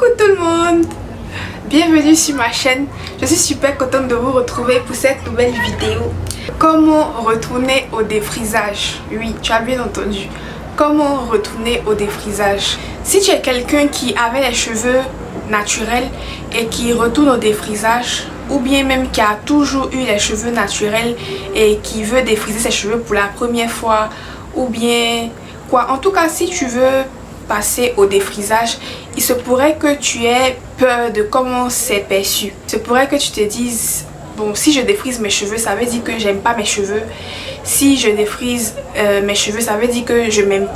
Coucou tout le monde, bienvenue sur ma chaîne. Je suis super contente de vous retrouver pour cette nouvelle vidéo. Comment retourner au défrisage? Oui, tu as bien entendu. Comment retourner au défrisage? Si tu es quelqu'un qui avait les cheveux naturels et qui retourne au défrisage, ou bien même qui a toujours eu les cheveux naturels et qui veut défriser ses cheveux pour la première fois, ou bien quoi, en tout cas si tu veux passer au défrisage, il se pourrait que tu aies peur de comment c'est perçu. Il se pourrait que tu te dises, bon, si je défrise mes cheveux, ça veut dire que j'aime pas mes cheveux. Si je défrise mes cheveux, ça veut dire que je n'aime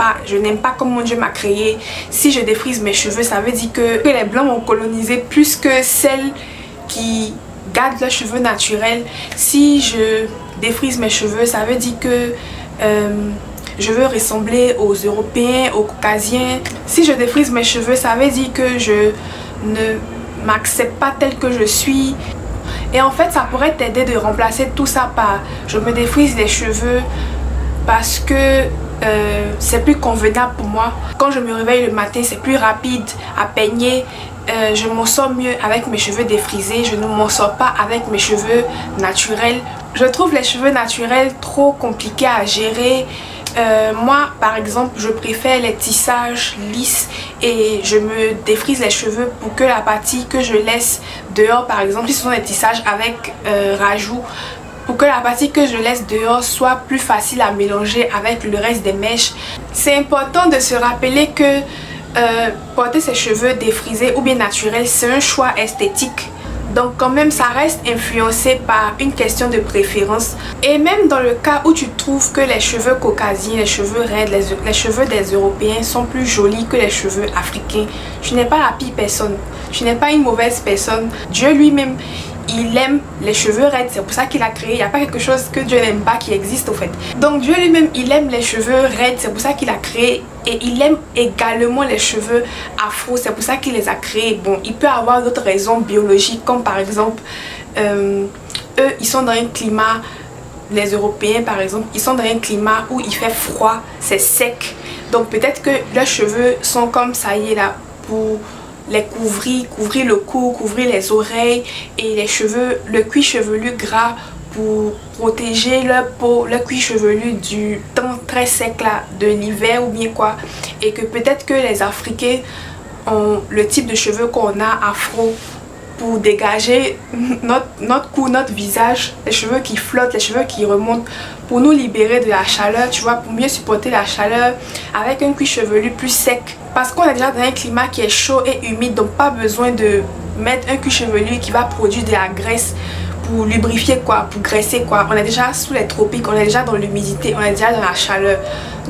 pas comme mon Dieu m'a créé. Si je défrise mes cheveux, ça veut dire que les blancs m'ont colonisé plus que celles qui gardent leurs cheveux naturels. Si je défrise mes cheveux, ça veut dire que je veux ressembler aux Européens, aux Caucasiens. Si je défrise mes cheveux, ça veut dire que je ne m'accepte pas tel que je suis. Et en fait, ça pourrait t'aider de remplacer tout ça par je me défrise les cheveux parce que c'est plus convenable pour moi. Quand je me réveille le matin, c'est plus rapide à peigner. Je m'en sors mieux avec mes cheveux défrisés. Je ne m'en sors pas avec mes cheveux naturels. Je trouve les cheveux naturels trop compliqués à gérer. Moi par exemple je préfère les tissages lisses et je me défrise les cheveux pour que la partie que je laisse dehors, par exemple si ce sont des tissages avec rajout, pour que la partie que je laisse dehors soit plus facile à mélanger avec le reste des mèches. C'est important de se rappeler que porter ses cheveux défrisés ou bien naturels, c'est un choix esthétique. Donc quand même ça reste influencé par une question de préférence. Et même dans le cas où tu trouves que les cheveux caucasiens, les cheveux raides, les cheveux des Européens sont plus jolis que les cheveux africains, tu n'es pas la pire personne, tu n'es pas une mauvaise personne. Dieu lui-même, il aime les cheveux raides, c'est pour ça qu'il a créé. Il n'y a pas quelque chose que Dieu n'aime pas qui existe au fait. Donc Dieu lui-même, il aime les cheveux raides, c'est pour ça qu'il a créé. Et il aime également les cheveux afro, c'est pour ça qu'il les a créés. Bon, il peut avoir d'autres raisons biologiques, comme par exemple, eux, ils sont dans un climat, les Européens par exemple, ils sont dans un climat où il fait froid, c'est sec. Donc peut-être que leurs cheveux sont comme ça y est là, pour les couvrir le cou, couvrir les oreilles et les cheveux, le cuir chevelu gras pour protéger leur peau, leur cuir chevelu du temps très sec là, de l'hiver ou bien quoi. Et que peut-être que les Africains ont le type de cheveux qu'on a afro pour dégager notre cou, notre visage, les cheveux qui flottent, les cheveux qui remontent, pour nous libérer de la chaleur, tu vois, pour mieux supporter la chaleur avec un cuir chevelu plus sec. Parce qu'on est déjà dans un climat qui est chaud et humide, donc pas besoin de mettre un cuir chevelu qui va produire de la graisse pour lubrifier quoi, pour graisser quoi. On est déjà sous les tropiques, on est déjà dans l'humidité, on est déjà dans la chaleur.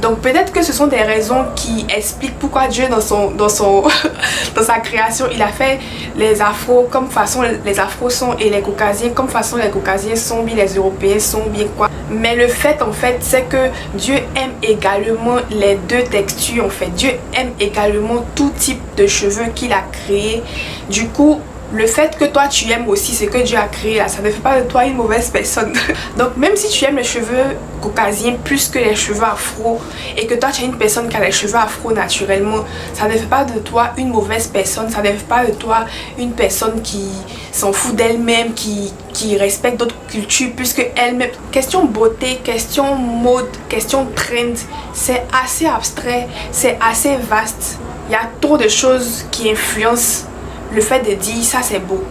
Donc peut-être que ce sont des raisons qui expliquent pourquoi Dieu dans sa création, il a fait les afros comme façon les afros sont et les caucasiens comme façon les caucasiens sont, bien les européens sont, bien quoi. Mais le fait en fait c'est que Dieu aime également les deux textures en fait. Dieu aime également tout type de cheveux qu'il a créé. Du coup, le fait que toi tu aimes aussi ce que Dieu a créé là, ça ne fait pas de toi une mauvaise personne. Donc même si tu aimes les cheveux caucasiens plus que les cheveux afro et que toi tu es une personne qui a les cheveux afro naturellement, ça ne fait pas de toi une mauvaise personne, ça ne fait pas de toi une personne qui s'en fout d'elle-même, qui respecte d'autres cultures puisque elle-même. Question beauté, question mode, question trend, c'est assez abstrait, c'est assez vaste. Il y a trop de choses qui influencent le fait de dire ça c'est beau,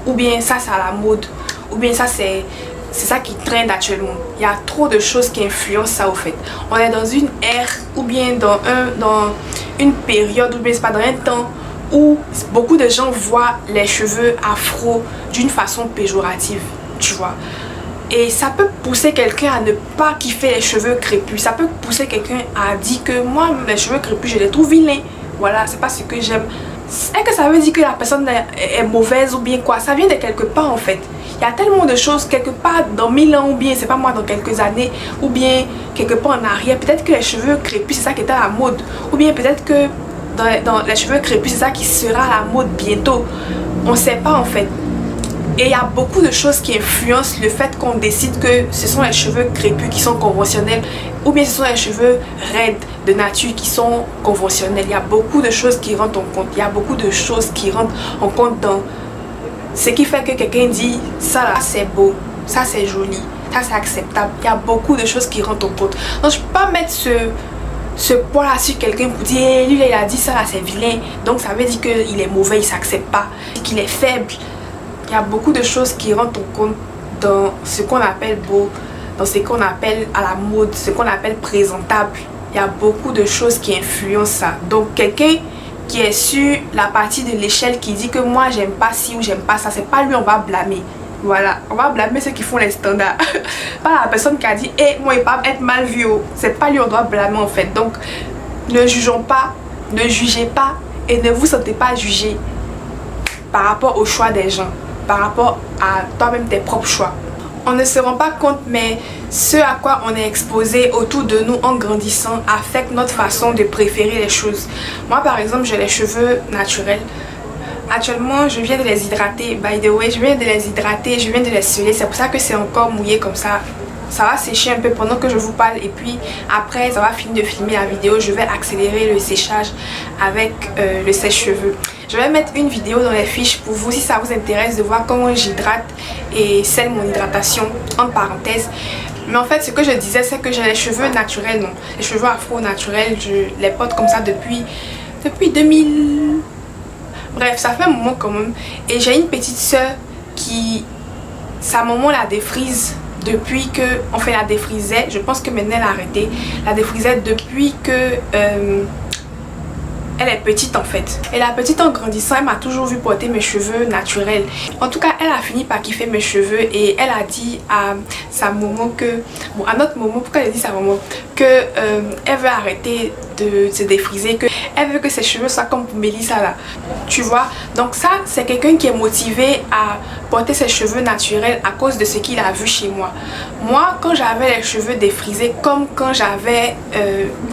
ou bien ça c'est à la mode, ou bien ça c'est ça qui traîne actuellement. Il y a trop de choses qui influencent ça au fait. On est dans une ère ou bien dans une période ou bien c'est pas dans un temps où beaucoup de gens voient les cheveux afro d'une façon péjorative, tu vois. Et ça peut pousser quelqu'un à ne pas kiffer les cheveux crépus. Ça peut pousser quelqu'un à dire que moi les cheveux crépus je les trouve vilains. Voilà, c'est pas ce que j'aime. Est-ce que ça veut dire que la personne est mauvaise ou bien quoi? Ça vient de quelque part en fait. Il y a tellement de choses quelque part dans 1000 ans ou bien c'est pas moi dans quelques années ou bien quelque part en arrière. Peut-être que les cheveux crépus c'est ça qui était à la mode. Ou bien peut-être que dans les cheveux crépus c'est ça qui sera à la mode bientôt. On sait pas en fait. Et il y a beaucoup de choses qui influencent le fait qu'on décide que ce sont les cheveux crépus qui sont conventionnels ou bien ce sont les cheveux raides de nature qui sont conventionnels. Il y a beaucoup de choses qui rentrent en compte. Il y a beaucoup de choses qui rentrent en compte dans ce qui fait que quelqu'un dit ça là c'est beau, ça c'est joli, ça c'est acceptable. Il y a beaucoup de choses qui rentrent en compte. Donc je peux pas mettre ce poids là sur quelqu'un pour dire hey, lui il a dit ça là c'est vilain, donc ça veut dire qu'il est mauvais, il s'accepte pas, qu'il est faible. Il y a beaucoup de choses qui rentrent en compte dans ce qu'on appelle beau, dans ce qu'on appelle à la mode, ce qu'on appelle présentable. Il y a beaucoup de choses qui influencent ça. Donc quelqu'un qui est sur la partie de l'échelle qui dit que moi j'aime pas ci ou j'aime pas ça, c'est pas lui on va blâmer. Voilà, on va blâmer ceux qui font les standards. Pas la personne qui a dit hey, moi il va être mal vu. C'est pas lui on doit blâmer en fait. Donc ne jugeons pas, ne jugez pas et ne vous sentez pas jugé par rapport au choix des gens, par rapport à toi-même tes propres choix. On ne se rend pas compte, mais ce à quoi on est exposé autour de nous en grandissant affecte notre façon de préférer les choses. Moi par exemple j'ai les cheveux naturels. Actuellement je viens de les hydrater, by the way, je viens de les hydrater, je viens de les sceller, c'est pour ça que c'est encore mouillé comme ça. Ça va sécher un peu pendant que je vous parle et puis après ça va finir de filmer la vidéo, je vais accélérer le séchage avec le sèche-cheveux. Je vais mettre une vidéo dans les fiches pour vous si ça vous intéresse de voir comment j'hydrate et scelle mon hydratation entre parenthèses. Mais en fait ce que je disais c'est que j'ai les cheveux naturels, non, les cheveux afro naturels, je les porte comme ça depuis 2000... Bref, ça fait un moment quand même. Et j'ai une petite soeur qui, sa maman la défrise depuis que, enfin la défrisait, je pense que maintenant elle a arrêté, la défrisait depuis que elle est petite en fait. Et la petite en grandissant, elle m'a toujours vu porter mes cheveux naturels. En tout cas, elle a fini par kiffer mes cheveux et elle a dit à sa maman que, bon à notre maman, pourquoi elle a dit sa maman, que elle veut arrêter de se défriser, que elle veut que ses cheveux soient comme pour Mélissa là, tu vois. Donc ça c'est quelqu'un qui est motivé à porter ses cheveux naturels à cause de ce qu'il a vu chez moi. Moi quand j'avais les cheveux défrisés, comme quand j'avais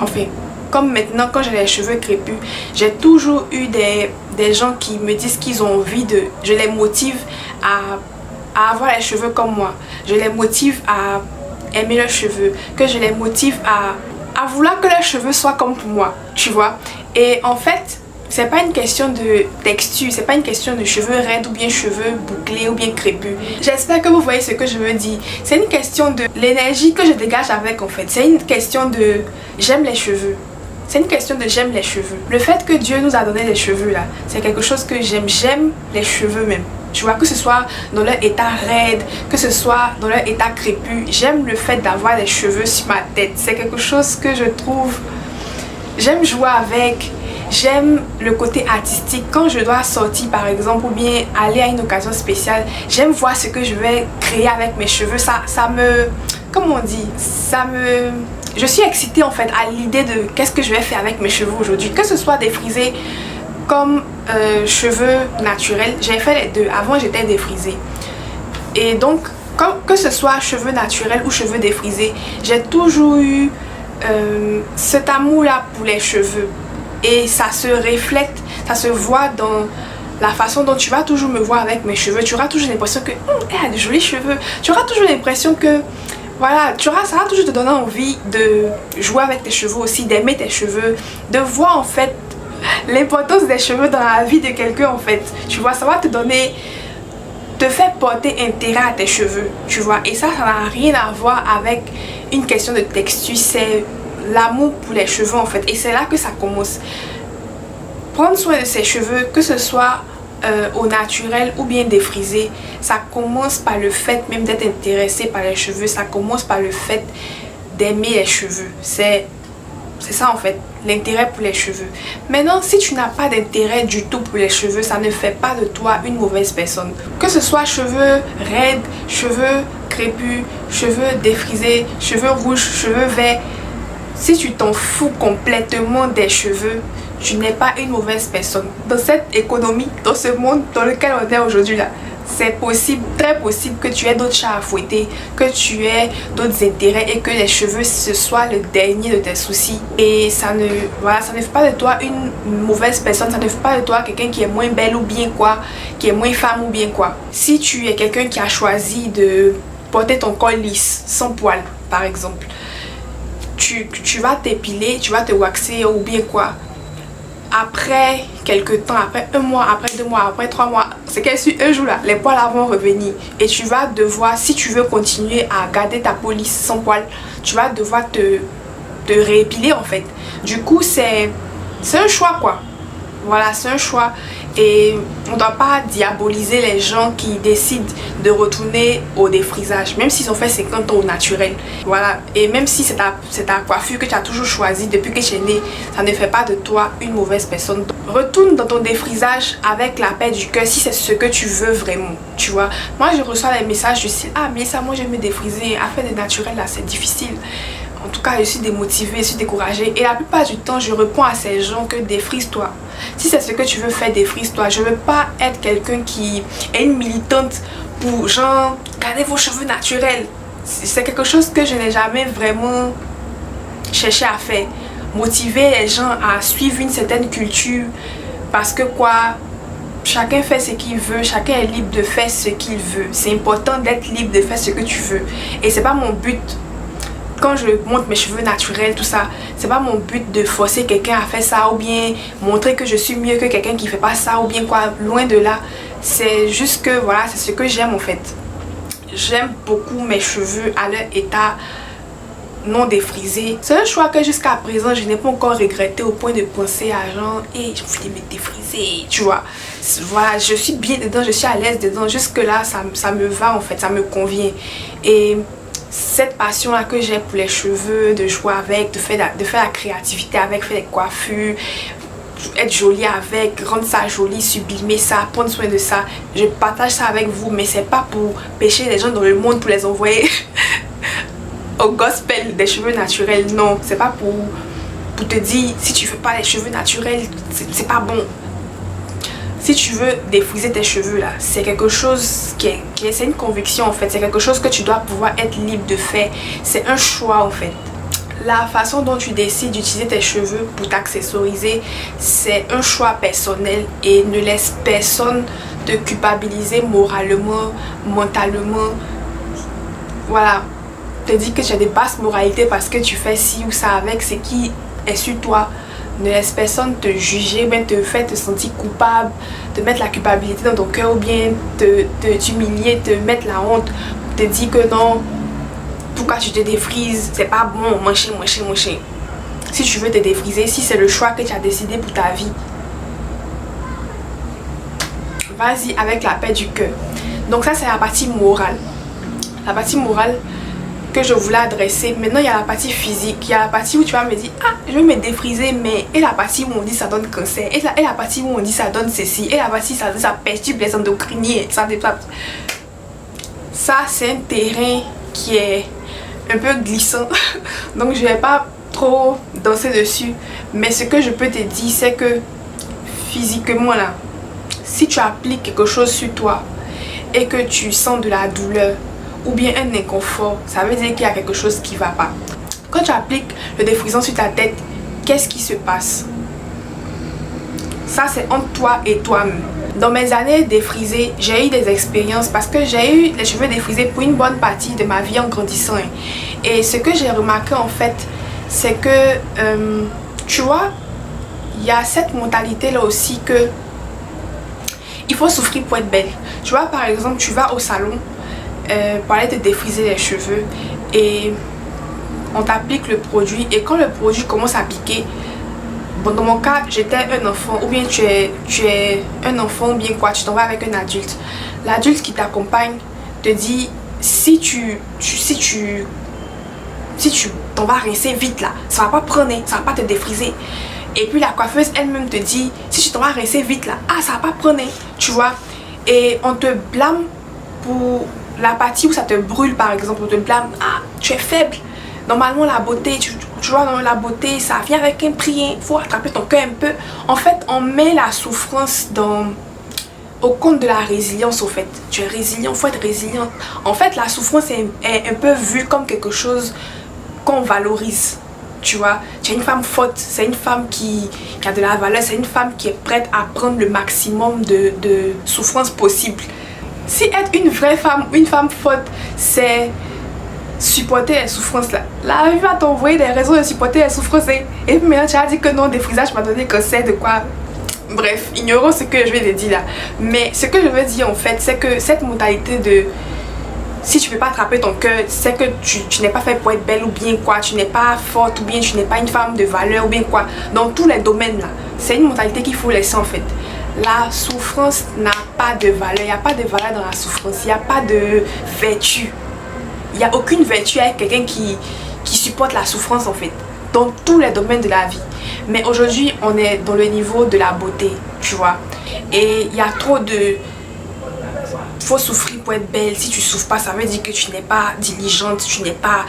enfin comme maintenant quand j'ai les cheveux crépus, j'ai toujours eu des gens qui me disent qu'ils ont envie de, je les motive à avoir les cheveux comme moi, je les motive à aimer leurs cheveux, que je les motive à vouloir que leurs cheveux soient comme pour moi, tu vois. Et en fait c'est pas une question de texture, c'est pas une question de cheveux raides ou bien cheveux bouclés ou bien crépus. J'espère que vous voyez ce que je veux dire. C'est une question de l'énergie que je dégage avec en fait. C'est une question de j'aime les cheveux. C'est une question de j'aime les cheveux. Le fait que Dieu nous a donné les cheveux là, c'est quelque chose que j'aime. J'aime les cheveux même. Tu vois, que ce soit dans leur état raide, que ce soit dans leur état crépus. J'aime le fait d'avoir les cheveux sur ma tête. C'est quelque chose que je trouve... J'aime jouer avec. J'aime le côté artistique. Quand je dois sortir par exemple ou bien aller à une occasion spéciale, j'aime voir ce que je vais créer avec mes cheveux. Ça me... Comment on dit? Je suis excitée en fait à l'idée de qu'est-ce que je vais faire avec mes cheveux aujourd'hui. Que ce soit défrisé comme cheveux naturels. J'ai fait les deux. Avant j'étais défrisée. Et donc que ce soit cheveux naturels ou cheveux défrisés, j'ai toujours eu cet amour là pour les cheveux. Et ça se reflète, ça se voit dans la façon dont tu vas toujours me voir avec mes cheveux. Tu auras toujours l'impression que elle a de jolis cheveux. Tu auras toujours l'impression que voilà, ça va toujours te donner envie de jouer avec tes cheveux aussi, d'aimer tes cheveux, de voir en fait l'importance des cheveux dans la vie de quelqu'un en fait. Tu vois, ça va te donner, te faire porter intérêt à tes cheveux, tu vois. Et ça n'a rien à voir avec une question de texture, c'est l'amour pour les cheveux en fait. Et c'est là que ça commence. Prendre soin de ses cheveux, que ce soit au naturel ou bien défrisé, ça commence par le fait même d'être intéressé par les cheveux. Ça commence par le fait d'aimer les cheveux. C'est ça en fait, l'intérêt pour les cheveux. Maintenant, si tu n'as pas d'intérêt du tout pour les cheveux, ça ne fait pas de toi une mauvaise personne. Que ce soit cheveux raides, cheveux crépus, cheveux défrisés, cheveux rouges, cheveux verts, si tu t'en fous complètement des cheveux, tu n'es pas une mauvaise personne. Dans cette économie, dans ce monde dans lequel on est aujourd'hui là, c'est possible, très possible que tu aies d'autres chats à fouetter, que tu aies d'autres intérêts et que les cheveux ce soit le dernier de tes soucis. Et ça ne fait pas de toi une mauvaise personne, ça ne fait pas de toi quelqu'un qui est moins belle ou bien quoi, qui est moins femme ou bien quoi. Si tu es quelqu'un qui a choisi de porter ton col lisse, sans poils par exemple, tu vas t'épiler, tu vas te waxer ou bien quoi. Après quelques temps, après 1 mois, après 2 mois, après 3 mois, c'est qu'un jour là, les poils vont revenir. Et tu vas devoir, si tu veux continuer à garder ta peau lisse sans poils, tu vas devoir te réépiler en fait. Du coup, c'est un choix quoi. Voilà, c'est un choix. Et on ne doit pas diaboliser les gens qui décident de retourner au défrisage, même s'ils ont fait 50 ans au naturel. Voilà, et même si c'est ta coiffure que tu as toujours choisie depuis que tu es née, ça ne fait pas de toi une mauvaise personne. Retourne dans ton défrisage avec la paix du cœur si c'est ce que tu veux vraiment, tu vois. Moi, je reçois des messages du style « Ah, mais ça, moi, je vais me défriser. À faire des naturels, là, c'est difficile. » En tout cas, je suis démotivée, je suis découragée. Et la plupart du temps, je réponds à ces gens que défrise-toi. Si c'est ce que tu veux faire, défrise-toi. Je veux pas être quelqu'un qui est une militante pour genre, gardez vos cheveux naturels. C'est quelque chose que je n'ai jamais vraiment cherché à faire. Motiver les gens à suivre une certaine culture. Parce que quoi, chacun fait ce qu'il veut, chacun est libre de faire ce qu'il veut. C'est important d'être libre de faire ce que tu veux. Et c'est pas mon but. Quand je montre mes cheveux naturels, tout ça, c'est pas mon but de forcer quelqu'un à faire ça ou bien montrer que je suis mieux que quelqu'un qui fait pas ça ou bien quoi, loin de là. C'est juste que voilà, c'est ce que j'aime en fait. J'aime beaucoup mes cheveux à leur état non défrisé. C'est un choix que jusqu'à présent je n'ai pas encore regretté au point de penser à genre hey, je voulais me défriser, tu vois. Voilà, je suis bien dedans, je suis à l'aise dedans. Jusque là ça me va en fait, ça me convient. Et cette passion là que j'ai pour les cheveux, de jouer avec, de faire la créativité avec, faire des coiffures, être jolie avec, rendre ça joli, sublimer ça, prendre soin de ça, je partage ça avec vous. Mais c'est pas pour pêcher les gens dans le monde pour les envoyer au gospel des cheveux naturels. Non, c'est pas pour te dire si tu fais pas les cheveux naturels c'est pas bon. Si tu veux défriser tes cheveux là, c'est quelque chose c'est une conviction en fait, c'est quelque chose que tu dois pouvoir être libre de faire, c'est un choix en fait. La façon dont tu décides d'utiliser tes cheveux pour t'accessoriser, c'est un choix personnel et ne laisse personne te culpabiliser moralement, mentalement. Voilà, te dire que tu as des basses moralités parce que tu fais ci ou ça avec, c'est qui est sur toi. Ne laisse personne te juger, bien te faire te sentir coupable, te mettre la culpabilité dans ton cœur ou bien t'humilier, te mettre la honte, te dire que non, pourquoi tu te défrises, c'est pas bon, machin. Si tu veux te défriser, si c'est le choix que tu as décidé pour ta vie, vas-y avec la paix du cœur. Donc ça c'est la partie morale. La partie morale que je voulais adresser. Maintenant il y a la partie physique, il y a la partie où tu vas me dire ah je vais me défriser, mais et la partie où on dit ça donne cancer, et la partie où on dit ça donne ceci, et la partie ça perturbe les endocriniers, ça c'est un terrain qui est un peu glissant donc je vais pas trop danser dessus. Mais ce que je peux te dire c'est que physiquement là, si tu appliques quelque chose sur toi et que tu sens de la douleur ou bien un inconfort, ça veut dire qu'il y a quelque chose qui va pas. Quand tu appliques le défrisant sur ta tête, qu'est-ce qui se passe? Ça c'est entre toi et toi-même. Dans mes années défrisées, j'ai eu des expériences parce que j'ai eu les cheveux défrisés pour une bonne partie de ma vie en grandissant. Et ce que j'ai remarqué en fait, c'est que tu vois, il y a cette mentalité là aussi que il faut souffrir pour être belle. Tu vois, par exemple, tu vas au salon pour aller te défriser les cheveux et on t'applique le produit, et quand le produit commence à piquer, bon, dans mon cas j'étais un enfant ou bien tu es un enfant ou bien quoi, tu t'en vas avec un adulte. L'adulte qui t'accompagne te dit si tu t'en vas rincer vite là, ça va pas prendre, ça va pas te défriser. Et puis la coiffeuse elle-même te dit si tu t'en vas rincer vite là, ah ça va pas prendre, tu vois. Et on te blâme pour la partie où ça te brûle par exemple, on te blâme, ah tu es faible. Normalement la beauté, tu vois, dans la beauté ça vient avec un prix, il faut attraper ton cœur un peu. En fait on met la souffrance dans au compte de la résilience au fait. Tu es résilient, faut être résilient. En fait, la souffrance est un peu vue comme quelque chose qu'on valorise. Tu vois, tu es une femme forte, c'est une femme qui a de la valeur, c'est une femme qui est prête à prendre le maximum de souffrance possible. Si être une vraie femme, une femme forte, c'est supporter les souffrances là. La vie va t'envoyer des raisons de supporter les souffrances. Et puis maintenant tu as dit que non, des frisages m'a donné cancer, de quoi. Bref, ignorons ce que je vais te dire là. Mais ce que je veux dire en fait, c'est que cette mentalité de si tu peux pas attraper ton cœur, c'est que tu n'es pas fait pour être belle ou bien quoi, tu n'es pas forte ou bien tu n'es pas une femme de valeur ou bien quoi. Dans tous les domaines là, c'est une mentalité qu'il faut laisser en fait. La souffrance n'a pas de valeur, il n'y a pas de valeur dans la souffrance, il n'y a pas de vertu. Il n'y a aucune vertu avec quelqu'un qui supporte la souffrance en fait, dans tous les domaines de la vie. Mais aujourd'hui, on est dans le niveau de la beauté, tu vois. Et il y a trop de... faut souffrir pour être belle. Si tu souffres pas, ça veut dire que tu n'es pas diligente, tu n'es pas...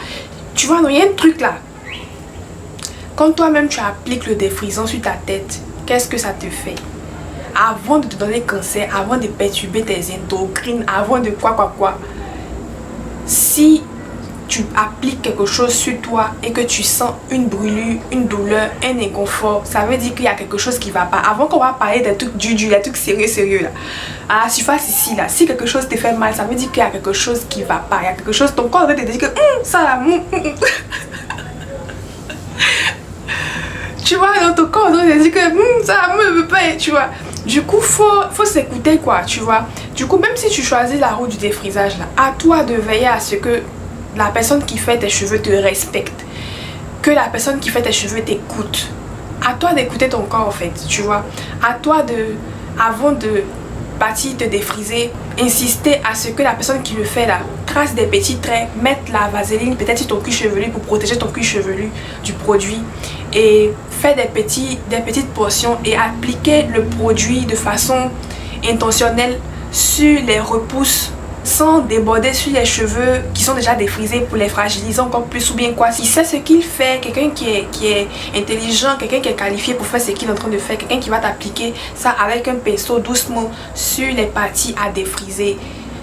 Tu vois, non, il y a un truc là. Quand toi-même tu appliques le défrisant sur ta tête, qu'est-ce que ça te fait? Avant de te donner cancer, avant de perturber tes endocrines, avant de quoi. Si tu appliques quelque chose sur toi et que tu sens une brûlure, une douleur, un inconfort, ça veut dire qu'il y a quelque chose qui va pas. Avant qu'on va parler des trucs des trucs sérieux là, à la surface ici là, si quelque chose te fait mal, ça veut dire qu'il y a quelque chose qui va pas. Il y a quelque chose, ton corps va te dire que ça là, tu vois, dans ton corps va te dire que ça me veut pas, tu vois. Du coup, faut s'écouter quoi, tu vois. Du coup, même si tu choisis la route du défrisage là, à toi de veiller à ce que la personne qui fait tes cheveux te respecte, que la personne qui fait tes cheveux t'écoute. À toi d'écouter ton corps en fait, tu vois. À toi de, avant de partir te défriser, insister à ce que la personne qui le fait là trace des petits traits, mettre la vaseline peut-être sur ton cuir chevelu pour protéger ton cuir chevelu du produit et faire des petites portions et appliquer le produit de façon intentionnelle sur les repousses sans déborder sur les cheveux qui sont déjà défrisés pour les fragiliser encore plus ou bien quoi. Si c'est ce qu'il fait, quelqu'un qui est intelligent, quelqu'un qui est qualifié pour faire ce qu'il est en train de faire, quelqu'un qui va t'appliquer ça avec un pinceau doucement sur les parties à défriser,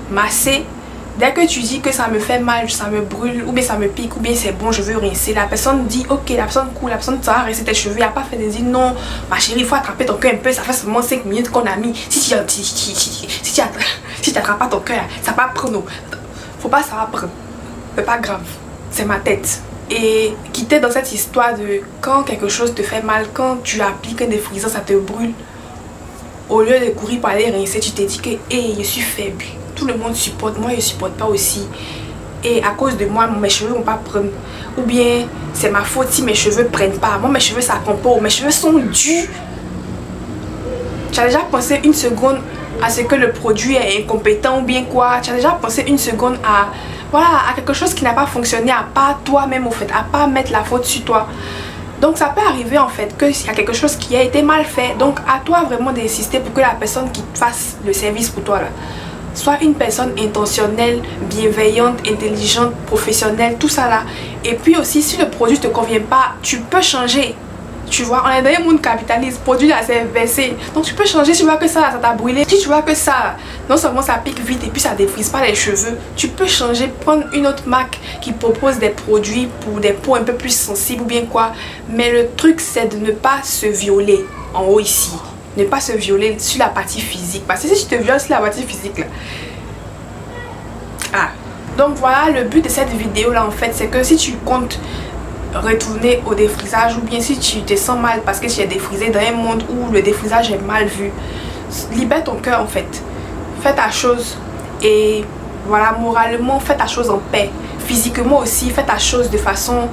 masser. Dès que tu dis que ça me fait mal, ça me brûle, ou bien ça me pique, ou bien c'est bon, je veux rincer, la personne dit ok, la personne cool, la personne ça va rincer tes cheveux, il n'y a pas fait de dire non, ma chérie, il faut attraper ton cœur un peu, ça fait seulement 5 minutes qu'on a mis. Si tu n'attrapes pas ton cœur, ça va prendre. Faut pas, ça va prendre. C'est pas grave, c'est ma tête. Et quitter dans cette histoire de quand quelque chose te fait mal, quand tu appliques un défrisant, ça te brûle. Au lieu de courir pour aller rincer, tu te dis que hey, je suis faible. Tout le monde supporte, moi je supporte pas aussi. Et à cause de moi, mes cheveux vont pas prendre. Ou bien c'est ma faute si mes cheveux prennent pas. Moi mes cheveux ça prend pas. Mes cheveux sont durs. Tu as déjà pensé une seconde à ce que le produit est incompétent ou bien quoi? Tu as déjà pensé une seconde à voilà, à quelque chose qui n'a pas fonctionné, à pas toi-même au fait, à pas mettre la faute sur toi. Donc ça peut arriver en fait qu'il y a quelque chose qui a été mal fait. Donc à toi vraiment d'insister pour que la personne qui fasse le service pour toi là soit une personne intentionnelle, bienveillante, intelligente, professionnelle, tout ça là. Et puis aussi si le produit te convient pas, tu peux changer. Tu vois, on est dans un monde capitaliste, produit là c'est inversé. Donc tu peux changer, si tu vois que ça t'a brûlé. Si tu vois que ça, non seulement ça pique vite et puis ça défrise pas les cheveux, tu peux changer, prendre une autre marque qui propose des produits pour des peaux un peu plus sensibles ou bien quoi. Mais le truc c'est de ne pas se violer en haut ici. Ne pas se violer sur la partie physique. Parce que si tu te violes sur la partie physique là. Ah. Donc voilà, le but de cette vidéo là en fait, c'est que si tu comptes retourner au défrisage ou bien si tu te sens mal parce que tu es défrisé dans un monde où le défrisage est mal vu, libère ton cœur en fait. Fais ta chose et voilà, moralement fais ta chose en paix. Physiquement aussi fais ta chose de façon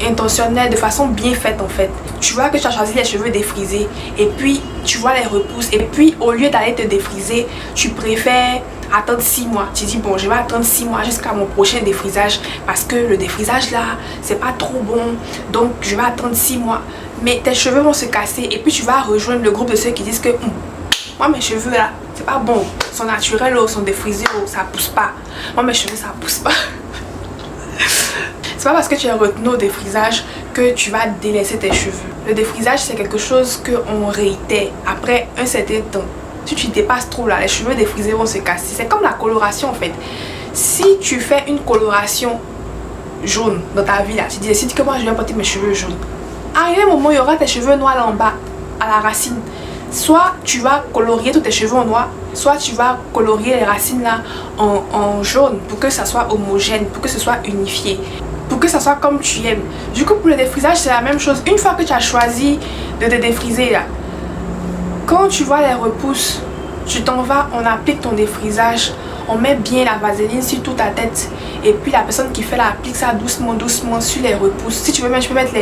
intentionnelle, de façon bien faite en fait. Tu vois que tu as choisi les cheveux défrisés et puis tu vois les repousses et puis au lieu d'aller te défriser, tu préfères attendre 6 mois. Tu dis bon, je vais attendre 6 mois jusqu'à mon prochain défrisage parce que le défrisage là c'est pas trop bon, donc je vais attendre 6 mois. Mais tes cheveux vont se casser et puis tu vas rejoindre le groupe de ceux qui disent que moi mes cheveux là c'est pas bon, sont naturels ou sont défrisés ou ça pousse pas. Moi mes cheveux ça pousse pas. C'est pas parce que tu es retenu au défrisage que tu vas délaisser tes cheveux. Le défrisage c'est quelque chose qu'on réitère après un certain temps. Si tu dépasses trop là, les cheveux défrisés vont se casser. C'est comme la coloration en fait. Si tu fais une coloration jaune dans ta vie là, tu décides que moi je vais porter mes cheveux jaunes. Arrivé un moment, il y aura tes cheveux noirs là en bas, à la racine. Soit tu vas colorier tous tes cheveux en noir, soit tu vas colorier les racines là en jaune pour que ça soit homogène, pour que ce soit unifié, pour que ça soit comme tu aimes. Du coup pour le défrisage c'est la même chose. Une fois que tu as choisi de te défriser là, quand tu vois les repousses, tu t'en vas, on applique ton défrisage, on met bien la vaseline sur toute ta tête et puis la personne qui fait là applique ça doucement doucement sur les repousses. Si tu veux même, tu peux mettre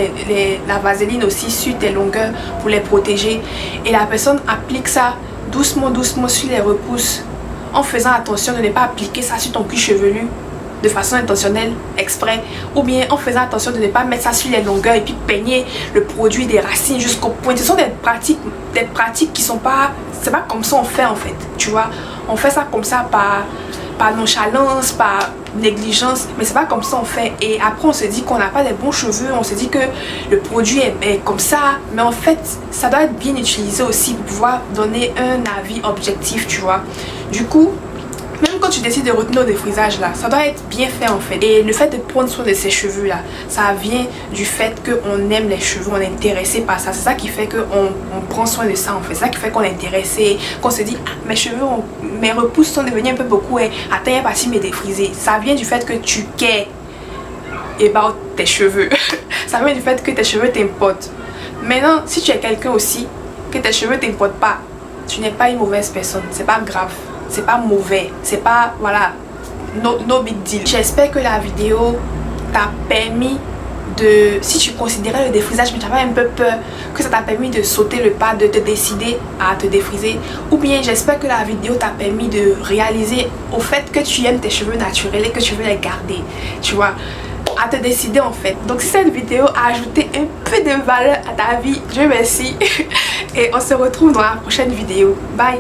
la vaseline aussi sur tes longueurs pour les protéger et la personne applique ça doucement doucement sur les repousses en faisant attention de ne pas appliquer ça sur ton cuir chevelu de façon intentionnelle, exprès, ou bien en faisant attention de ne pas mettre ça sur les longueurs et puis peigner le produit des racines jusqu'au point. Ce sont des pratiques qui sont pas, c'est pas comme ça on fait en fait, tu vois. On fait ça comme ça par nonchalance, par négligence, mais c'est pas comme ça on fait. Et après on se dit qu'on n'a pas des bons cheveux, on se dit que le produit est comme ça, mais en fait ça doit être bien utilisé aussi pour pouvoir donner un avis objectif, tu vois. Du coup, même quand tu décides de retenir au défrisage là, ça doit être bien fait en fait. Et le fait de prendre soin de ses cheveux là, ça vient du fait qu'on aime les cheveux, on est intéressé par ça. C'est ça qui fait qu'on prend soin de ça en fait. C'est ça qui fait qu'on est intéressé, qu'on se dit ah, mes cheveux, mes repousses sont devenus un peu beaucoup et attends, pas si me défriser. Ça vient du fait que tu cares about tes cheveux. Ça vient du fait que tes cheveux t'importent. Maintenant, si tu es quelqu'un aussi que tes cheveux t'importent pas, tu n'es pas une mauvaise personne, c'est pas grave. C'est pas mauvais, c'est pas, voilà, no big deal. J'espère que la vidéo t'a permis de, si tu considérais le défrisage mais tu avais un peu peur, que ça t'a permis de sauter le pas, de te décider à te défriser. Ou bien j'espère que la vidéo t'a permis de réaliser au fait que tu aimes tes cheveux naturels et que tu veux les garder, tu vois, à te décider en fait. Donc si cette vidéo a ajouté un peu de valeur à ta vie, Dieu merci. Et on se retrouve dans la prochaine vidéo. Bye.